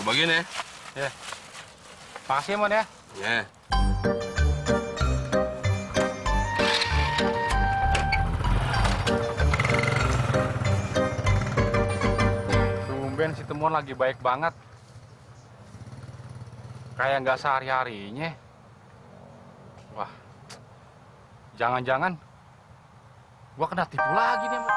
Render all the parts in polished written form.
Gue bagiin ya. Ya. Makasih, Mon ya. Ya. Tumben si Temon lagi baik banget. Kayak nggak sehari-harinya. Wah, jangan-jangan gua kena tipu lagi nih, Mon.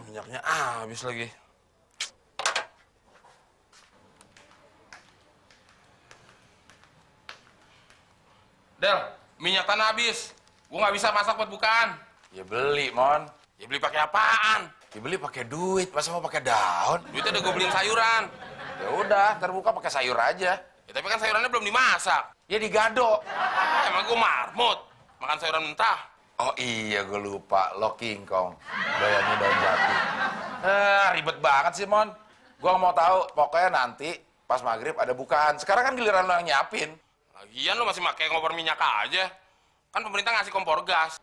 Minyaknya habis lagi. Del, minyak tanah habis. Gue nggak bisa masak buat bukaan. Ya beli, Mon. Ya beli pakai apaan? Ya beli pakai duit, masa mau pakai daun? Duitnya udah gue beliin sayuran. Ya udah, terbuka pakai sayur aja. Ya, tapi kan sayurannya belum dimasak. Ya digado. Emang gue marmut. Makan sayuran mentah. Oh iya, gue lupa. Lo King Kong. Doyannya daun jati. Ribet banget sih, Mon. Gua mau tahu, pokoknya nanti pas maghrib ada bukaan. Sekarang kan giliran lo yang nyiapin. Lagian lu masih pakai kompor minyak aja. Kan pemerintah ngasih kompor gas.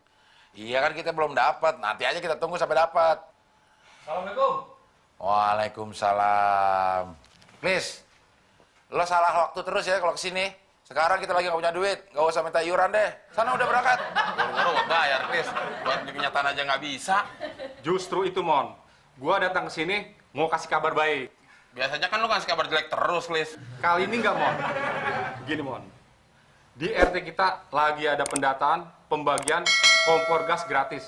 Iya kan kita belum dapat. Nanti aja kita tunggu sampai dapat. Assalamualaikum. Waalaikumsalam. Please, lo salah waktu terus ya kalau kesini. Sekarang kita lagi nggak punya duit, nggak usah minta iuran deh. Sana udah berangkat. Baru-baru buat bayar, Chris. Buat beli minyak tanah aja nggak bisa. Justru itu, Mon. Gua datang ke sini mau kasih kabar baik. Biasanya kan lu ngasih kabar jelek terus, Chris. Kali ini nggak, Mon. Gini, Mon. Di RT kita lagi ada pendataan pembagian kompor gas gratis.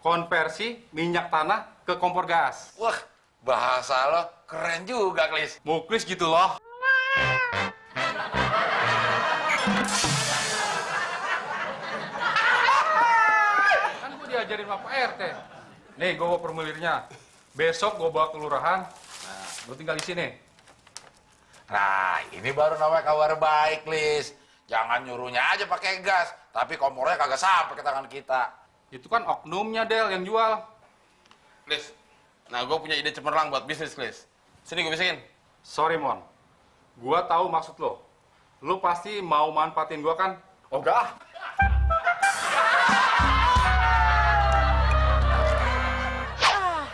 Konversi minyak tanah ke kompor gas. Wah, bahasa lo keren juga, Klis. Muklis gitu loh. Kan gue diajarin sama Pak RT. Nih, gue bawa formulirnya. Besok gue bawa kelurahan. Nah, lu tinggal di sini. Nah, ini baru namanya kabar baik, Klis. Jangan nyuruhnya aja pakai gas, tapi kompornya kagak sampai ke tangan kita. Itu kan oknumnya, Del, yang jual. Chris, nah gue punya ide cemerlang buat bisnis, Chris. Sini gue bisikin. Sorry, Mon. Gua tahu maksud lo. Lo pasti mau manfaatin gua kan? Oh, enggak ah.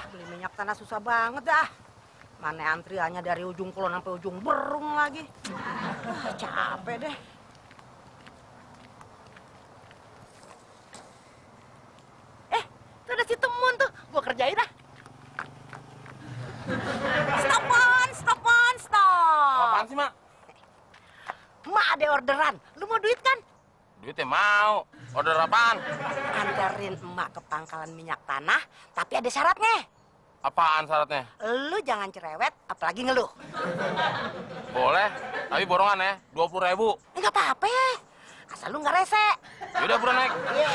Beli minyak tanah susah banget dah. Mana antriannya dari ujung kulon sampai ujung Berung lagi. Capek deh. Tuh ada si Temun tuh. Gua kerjain dah. Stop. Apaan sih, Mak? Mak ada orderan. Lu mau duit kan? Duitnya mau. Order apaan? Anterin emak ke pangkalan minyak tanah, tapi ada syaratnya. Apaan syaratnya? Lu jangan cerewet, apalagi ngeluh. Boleh, tapi borongan ya, 20.000. Enggak apa-apa. Asal lu nggak rese. Yaudah, buruan naik. Iya.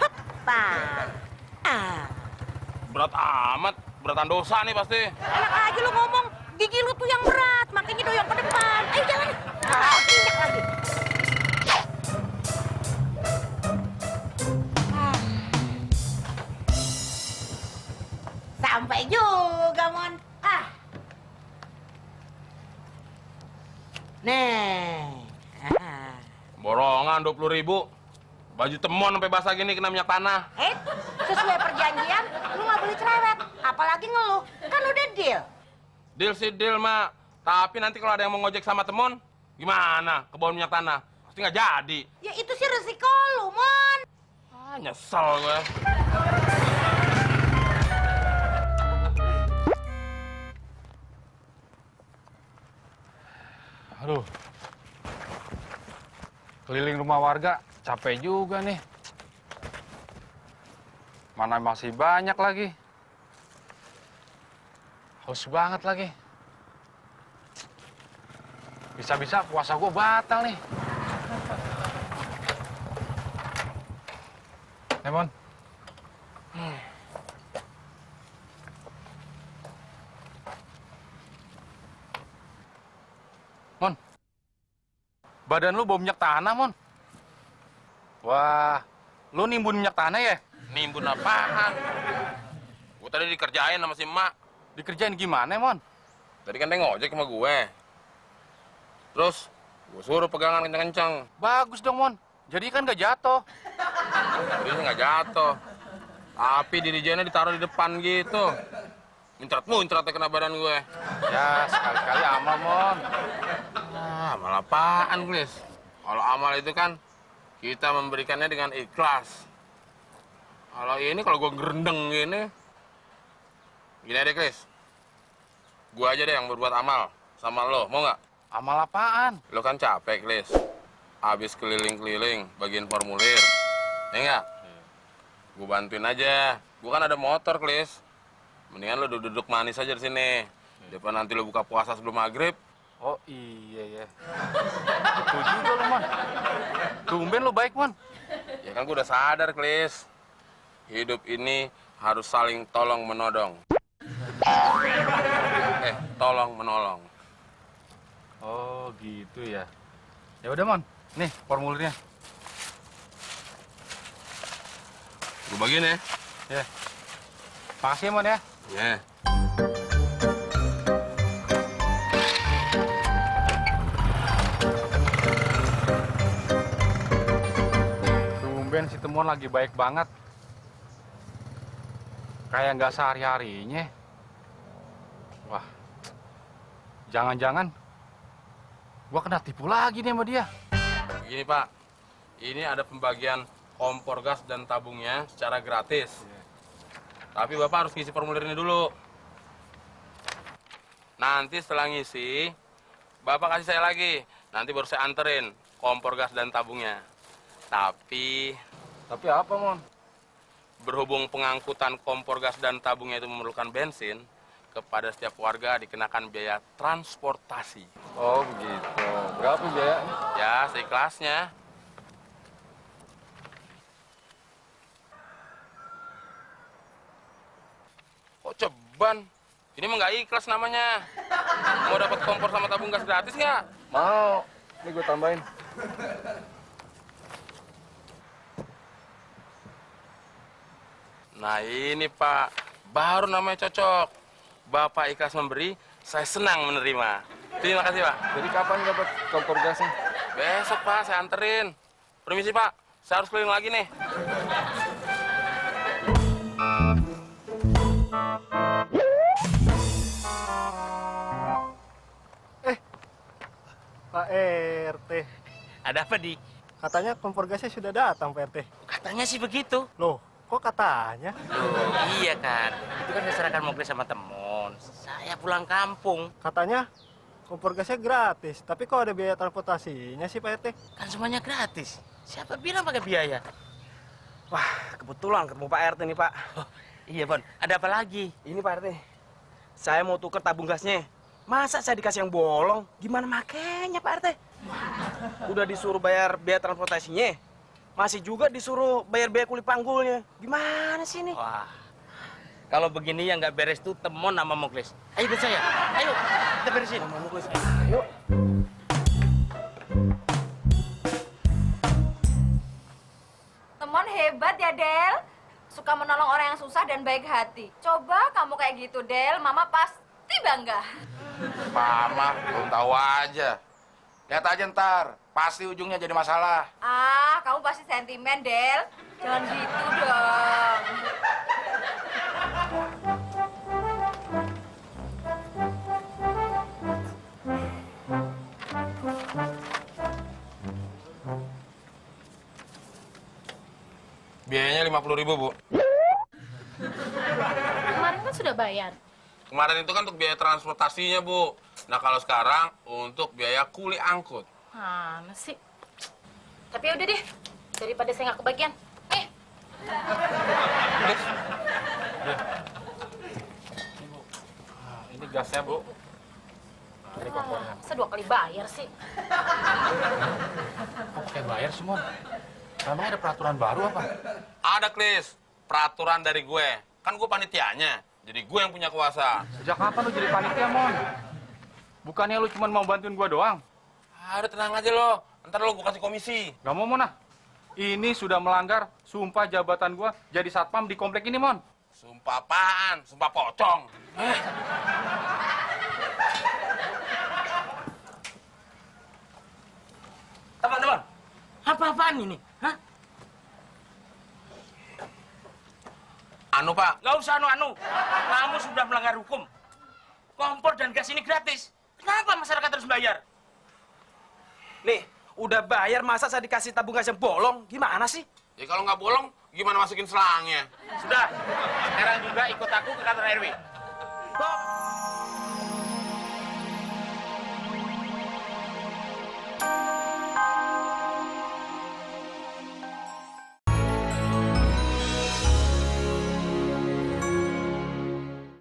Hoppa. Berat amat, beratan dosa nih pasti. Enak aja lu ngomong. Gigi lu tuh yang berat, makanya doyong ke depan. Ayo jalan. Minyak lagi. Sampai juga, Mon. Nih. Borongan 20.000. Baju temon sampai basah gini kena minyak tanah. Sesuai perjanjian, lu nggak boleh cerewet. Apalagi ngeluh. Kan udah deal. Deal sih deal, Mak. Tapi nanti kalau ada yang mau ngojek sama temon, gimana? Kebawaan minyak tanah. Pasti nggak jadi. Ya itu sih resiko lu, Mon. Nyesel gue. Aduh. Keliling rumah warga, capek juga nih. Mana masih banyak lagi. Haus banget lagi. Bisa-bisa puasa gue batal nih. Mon. Mon. Badan lu bau minyak tanah, Mon. Wah, lu nimbun minyak tanah ya? Nimbun apaan? Gue tadi dikerjain sama si emak. Dikerjain gimana, Mon? Tadi kan dia ngojek sama gue. Terus, gue suruh pegangan kenceng-kenceng. Bagus dong, Mon. Jadi kan gak jatuh. Jadi nggak jatuh. Tapi dirijennya ditaruh di depan gitu. Muncrat-muncratnya kena badan gue. Ya, sekali-kali amal, Mon. Ah, malah apaan, Klis? Kalau amal itu kan kita memberikannya dengan ikhlas. Kalau ini, kalau gue gerendeng gini aja, Klis. Gue aja deh yang berbuat amal sama lo, mau nggak? Amal apaan? Lo kan capek, Klis. Habis keliling-keliling, bagian formulir. Ya nggak? Gue bantuin aja. Gue kan ada motor, Klis. Mendingan lo duduk manis aja di sini. Depan nanti lo buka puasa sebelum maghrib. Oh iya ya. Betul juga lu, Mon. Tumben lu baik, Mon. Ya kan gue udah sadar, Klis. Hidup ini harus saling tolong menodong. Tolong menolong. Oh gitu ya. Ya udah, Mon. Nih formulirnya. Gue bagiin ya. Ya. Makasih, Mon ya. Ya. Tumben si Temon lagi baik banget. Kayak nggak sehari-harinya. Wah, jangan-jangan gua kena tipu lagi nih sama dia. Begini, Pak. Ini ada pembagian kompor gas dan tabungnya secara gratis. Tapi Bapak harus ngisi formulir ini dulu. Nanti setelah ngisi, Bapak kasih saya lagi. Nanti baru saya anterin kompor gas dan tabungnya. Tapi apa, Mon? berhubung pengangkutan kompor gas dan tabungnya itu memerlukan bensin, kepada setiap warga dikenakan biaya transportasi. Oh begitu. Berapa biayanya? Ya, seikhlasnya. Kok ceban? Ini mah nggak ikhlas namanya. Mau dapat kompor sama tabung gas gratis nggak? Mau. Ini gue tambahin. Nah ini Pak, baru namanya cocok. Bapak ikhlas memberi, saya senang menerima. Terima kasih Pak. Jadi kapan dapat kompor gasnya? Besok Pak, saya anterin. Permisi Pak, saya harus keliling lagi nih. Pak RT, Ada apa, Di? katanya kompor gasnya sudah datang, Pak RT. Katanya sih begitu. Loh, kok katanya? Loh, iya kan. Itu kan diserahkan Mokles sama temen. Saya pulang kampung. Katanya kompor gasnya gratis, tapi kok ada biaya transportasinya sih, Pak RT? Kan semuanya gratis. Siapa bilang pakai biaya? Wah, kebetulan ketemu Pak RT nih, Pak. Oh, iya, Bon. Ada apa lagi? Ini Pak RT, saya mau tuker tabung gasnya. Masa saya dikasih yang bolong? Gimana makanya, Pak RT? Udah disuruh bayar biaya transportasinya, masih juga disuruh bayar biaya kulit panggulnya. Gimana sih ini? Wah. Kalau begini yang nggak beres tuh temon sama Mokles. Ayo ikut saya. Ayo, kita beresin. Ayo. Temon hebat ya, Del. Suka menolong orang yang susah dan baik hati. Coba kamu kayak gitu, Del. Mama pasti bangga. Mama, belum tahu aja. Lihat aja ntar, pasti ujungnya jadi masalah. Ah, kamu pasti sentimen, Del. Jangan gitu dong. Biayanya 50.000 Bu. Kemarin kan sudah bayar. Kemarin itu kan untuk biaya transportasinya Bu. Nah kalau sekarang untuk biaya kuli angkut. Mana sih? Tapi udah deh, daripada saya nggak kebagian. Nih, Please. Ini gasnya, Bu. Ini kompornya. masa 2 kali bayar sih? Kok pakai bayar sih, Mon? Emangnya ada peraturan baru apa? Ada Klis, peraturan dari gue. Kan gue panitianya, jadi gue yang punya kuasa. Sejak kapan lu jadi panitia, Mon? Bukannya lu cuma mau bantuin gua doang? Ada tenang aja lo, Ntar lo gue kasih komisi. Gak mau, Mon, ah. Ini sudah melanggar sumpah jabatan gua jadi satpam di komplek ini, Mon. Sumpah apaan? Sumpah pocong. Teman-teman, apa-apaan ini? Hah? Anu, Pak. Nggak usah anu-anu. Kamu sudah melanggar hukum. Kompor dan gas ini gratis. Kenapa masyarakat harus bayar? Nih, udah bayar masa saya dikasih tabung gas yang bolong? Gimana sih? Ya kalau nggak bolong, gimana masukin selangnya? Sudah. Sekarang juga ikut aku ke kantor RW.